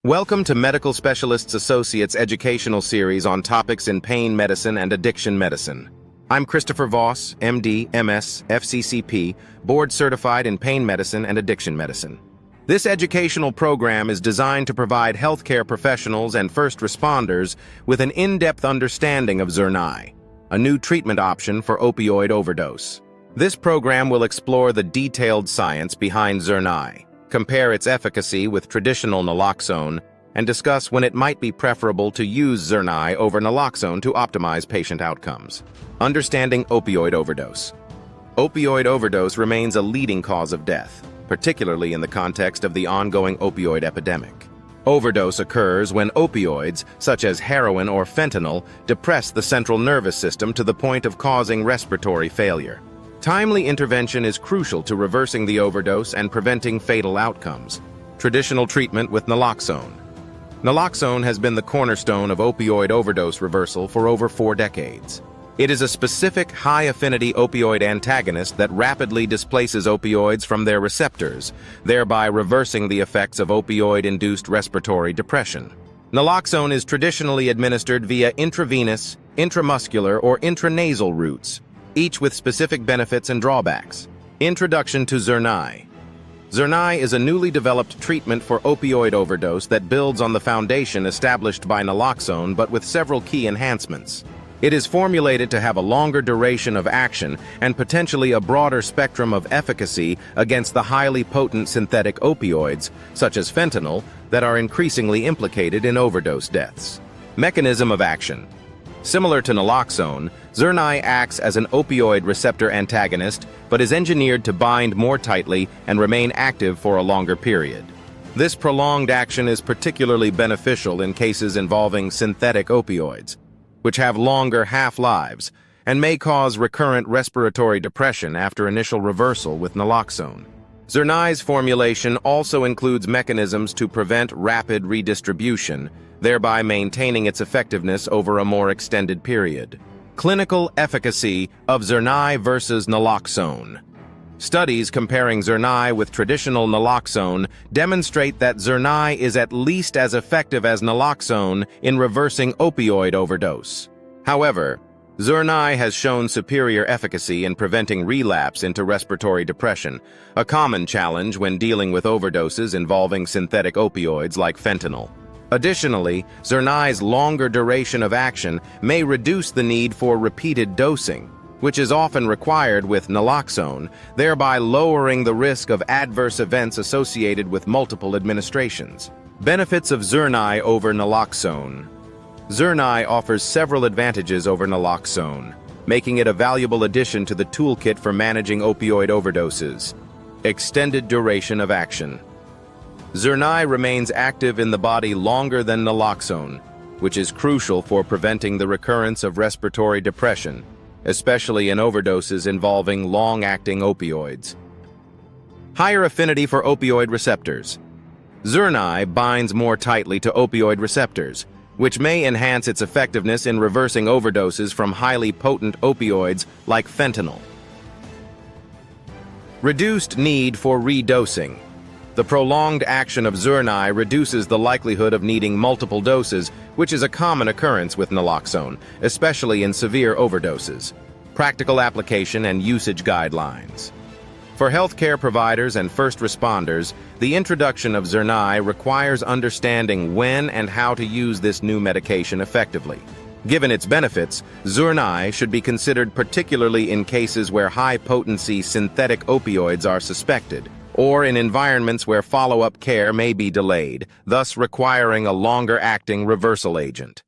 Welcome to Medical Specialists Associates educational series on topics in pain medicine and addiction medicine. I'm Christopher Voss, MD, MS, FCCP, board certified in pain medicine and addiction medicine. This educational program is designed to provide healthcare professionals and first responders with an in-depth understanding of Zurnai, a new treatment option for opioid overdose. This program will explore the detailed science behind Zurnai, compare its efficacy with traditional naloxone, and discuss when it might be preferable to use Zurnai over naloxone to optimize patient outcomes. Understanding opioid overdose. Opioid overdose remains a leading cause of death, particularly in the context of the ongoing opioid epidemic. Overdose occurs when opioids, such as heroin or fentanyl, depress the central nervous system to the point of causing respiratory failure. Timely intervention is crucial to reversing the overdose and preventing fatal outcomes. Traditional treatment with naloxone. Naloxone has been the cornerstone of opioid overdose reversal for over 4 decades. It is a specific high-affinity opioid antagonist that rapidly displaces opioids from their receptors, thereby reversing the effects of opioid-induced respiratory depression. Naloxone is traditionally administered via intravenous, intramuscular, or intranasal routes, each with specific benefits and drawbacks. Introduction to Zurnai. Zurnai is a newly developed treatment for opioid overdose that builds on the foundation established by naloxone but with several key enhancements. It is formulated to have a longer duration of action and potentially a broader spectrum of efficacy against the highly potent synthetic opioids, such as fentanyl, that are increasingly implicated in overdose deaths. Mechanism of action. Similar to naloxone, Zurnai acts as an opioid receptor antagonist, but is engineered to bind more tightly and remain active for a longer period. This prolonged action is particularly beneficial in cases involving synthetic opioids, which have longer half-lives and may cause recurrent respiratory depression after initial reversal with naloxone. Zurnai's formulation also includes mechanisms to prevent rapid redistribution, thereby maintaining its effectiveness over a more extended period. Clinical efficacy of Zurnai versus naloxone. Studies comparing Zurnai with traditional naloxone demonstrate that Zurnai is at least as effective as naloxone in reversing opioid overdose. However, Zurnai has shown superior efficacy in preventing relapse into respiratory depression, a common challenge when dealing with overdoses involving synthetic opioids like fentanyl. Additionally, Zurnai's longer duration of action may reduce the need for repeated dosing, which is often required with naloxone, thereby lowering the risk of adverse events associated with multiple administrations. Benefits of Zurnai over naloxone. Zurnai offers several advantages over naloxone, making it a valuable addition to the toolkit for managing opioid overdoses. Extended duration of action. Zurnai remains active in the body longer than naloxone, which is crucial for preventing the recurrence of respiratory depression, especially in overdoses involving long-acting opioids. Higher affinity for opioid receptors. Zurnai binds more tightly to opioid receptors, which may enhance its effectiveness in reversing overdoses from highly potent opioids like fentanyl. Reduced need for redosing. The prolonged action of Zurnai reduces the likelihood of needing multiple doses, which is a common occurrence with naloxone, especially in severe overdoses. Practical application and usage guidelines. For healthcare providers and first responders, the introduction of Zurnai requires understanding when and how to use this new medication effectively. Given its benefits, Zurnai should be considered particularly in cases where high-potency synthetic opioids are suspected, or in environments where follow-up care may be delayed, thus requiring a longer-acting reversal agent.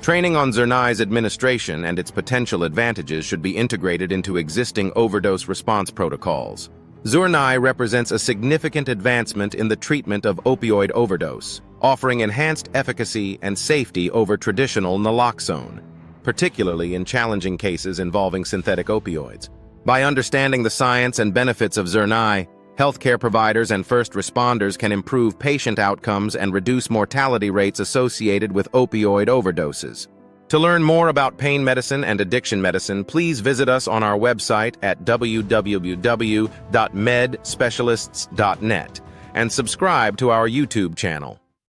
Training on Zurnai's administration and its potential advantages should be integrated into existing overdose response protocols. Zurnai represents a significant advancement in the treatment of opioid overdose, offering enhanced efficacy and safety over traditional naloxone, particularly in challenging cases involving synthetic opioids. By understanding the science and benefits of Zurnai, healthcare providers and first responders can improve patient outcomes and reduce mortality rates associated with opioid overdoses. To learn more about pain medicine and addiction medicine, please visit us on our website at www.medspecialists.net and subscribe to our YouTube channel.